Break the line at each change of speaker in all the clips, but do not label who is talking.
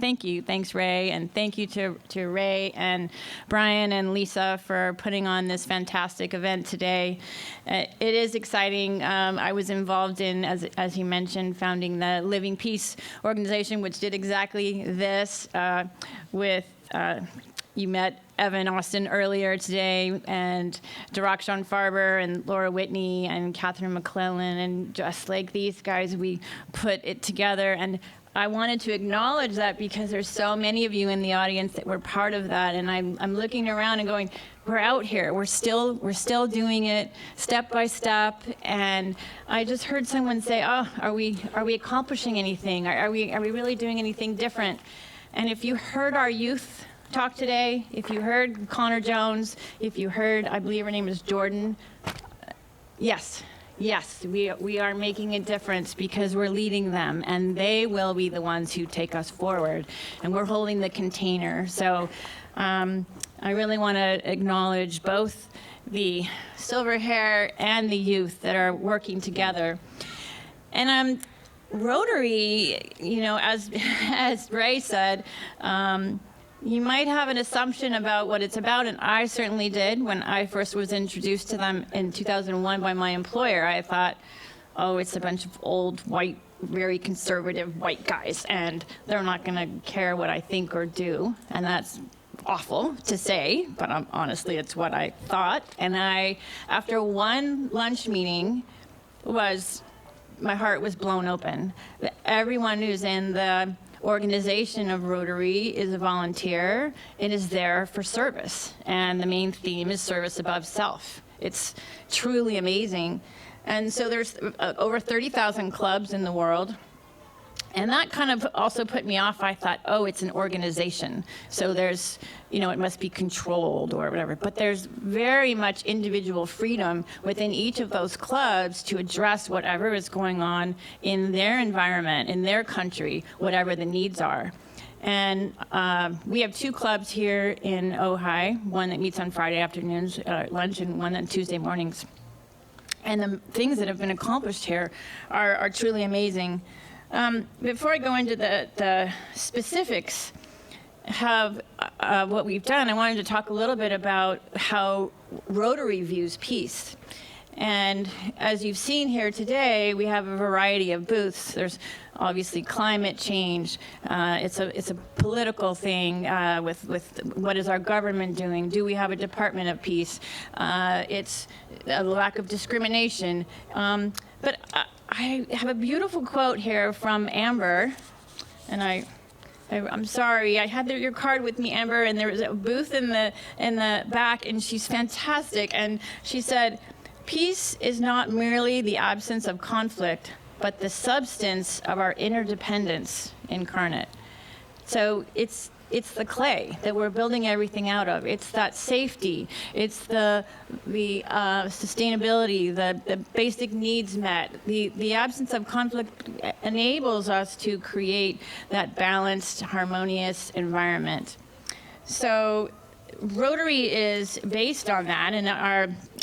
thank you. Thanks, Ray. And thank you to Ray and Brian and Lisa for putting on this fantastic event today. It is exciting. I was involved in, as he mentioned, founding the Living Peace organization, which did exactly this with you met Evan Austin earlier today, and Darakshan Farber and Laura Whitney and Catherine McClellan, and just like these guys, we put it together. And I wanted to acknowledge that because there's so many of you in the audience that were part of that, and I'm looking around and going, we're out here. We're still doing it step by step. And I just heard someone say, "Oh, are we accomplishing anything? Are we really doing anything different?" And if you heard our youth talk today, if you heard Connor Jones, if you heard, I believe her name is Jordan, yes, we are making a difference because we're leading them, and they will be the ones who take us forward, and we're holding the container. So I really want to acknowledge both the silver hair and the youth that are working together. And Rotary, as Ray said, you might have an assumption about what it's about, and I certainly did when I first was introduced to them in 2001 by my employer. I thought, oh, it's a bunch of old, white, very conservative white guys, and they're not going to care what I think or do. And that's awful to say, but honestly, it's what I thought. And after one lunch meeting, my heart was blown open. Everyone who's in the organization of Rotary is a volunteer. It is there for service, and the main theme is service above self. It's truly amazing. And so there's over 30,000 clubs in the world, and that kind of also put me off. I thought, oh, it's an organization, so there's, it must be controlled or whatever. But there's very much individual freedom within each of those clubs to address whatever is going on in their environment, in their country, whatever the needs are. And we have two clubs here in Ojai, one that meets on Friday afternoons at lunch and one on Tuesday mornings. And the things that have been accomplished here are truly amazing. Before I go into the specifics of what we've done, I wanted to talk a little bit about how Rotary views peace. And as you've seen here today, we have a variety of booths. There's obviously climate change. It's a political thing with what is our government doing? Do we have a Department of Peace? It's a lack of discrimination. But I have a beautiful quote here from Amber, and I'm sorry, I had your card with me, Amber, and there was a booth in the back, and she's fantastic. And she said, "Peace is not merely the absence of conflict, but the substance of our interdependence incarnate." So it's the clay that we're building everything out of. It's that safety. It's the sustainability, the basic needs met. The absence of conflict enables us to create that balanced, harmonious environment. So Rotary is based on that, and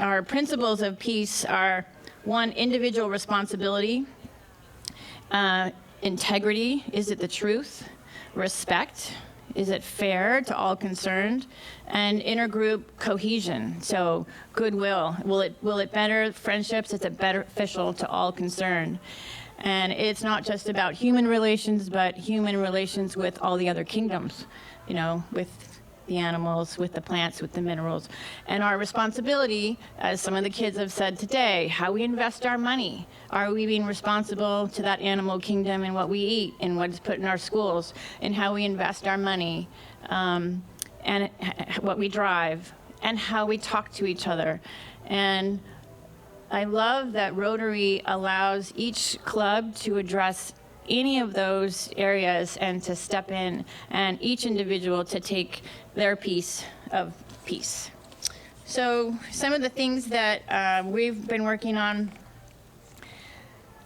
our principles of peace are: 1, individual responsibility, integrity, is it the truth? Respect, is it fair to all concerned? And intergroup cohesion, so goodwill. Will it better friendships? Is it beneficial to all concerned? And it's not just about human relations, but human relations with all the other kingdoms, with the animals, with the plants, with the minerals. And our responsibility, as some of the kids have said today, how we invest our money. Are we being responsible to that animal kingdom and what we eat and what is put in our schools, and how we invest our money, and what we drive, and how we talk to each other. And I love that Rotary allows each club to address any of those areas and to step in, and each individual to take their piece of peace. So some of the things that we've been working on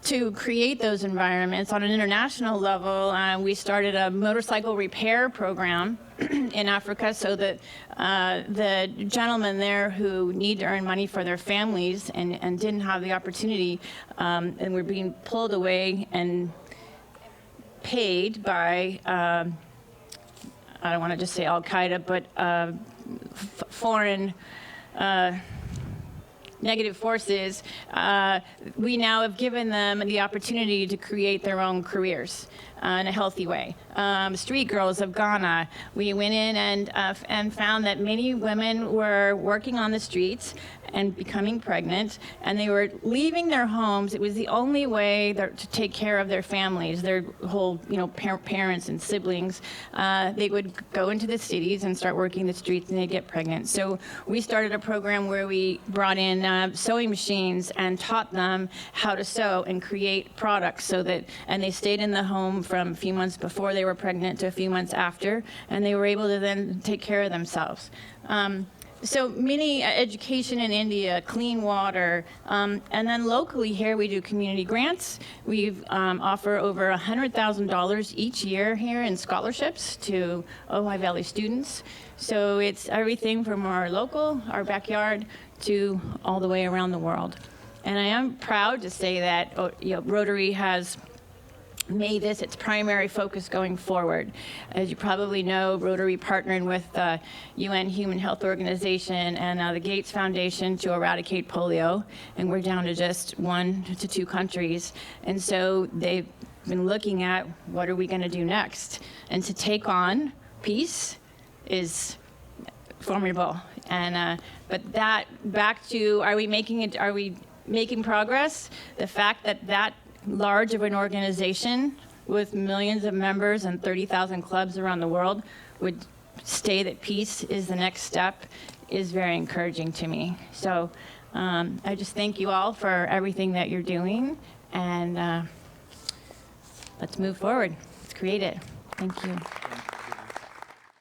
to create those environments on an international level, we started a motorcycle repair program in Africa, so that the gentlemen there who need to earn money for their families and didn't have the opportunity, and were being pulled away and paid by I don't want to just say Al-Qaeda, but foreign negative forces, we now have given them the opportunity to create their own careers in a healthy way. Street Girls of Ghana, we went in and found that many women were working on the streets and becoming pregnant, and they were leaving their homes. It was the only way to take care of their families, their whole, parents and siblings. They would go into the cities and start working the streets, and they'd get pregnant. So we started a program where we brought in sewing machines and taught them how to sew and create products and they stayed in the home from a few months before they were pregnant to a few months after, and they were able to then take care of themselves. So many education in India, clean water, and then locally here we do community grants. We offer over $100,000 each year here in scholarships to Ojai Valley students. So it's everything from our local, our backyard, to all the way around the world. And I am proud to say that Rotary has made this its primary focus going forward. As you probably know, Rotary partnered with the UN Human Health Organization and the Gates Foundation to eradicate polio, and we're down to just 1 to 2 countries. And so they've been looking at what are we going to do next, and to take on peace is formidable. And but that back to are we making progress? The fact that large of an organization with millions of members and 30,000 clubs around the world would say that peace is the next step is very encouraging to me. So I just thank you all for everything that you're doing, and let's move forward. Let's create it. Thank you.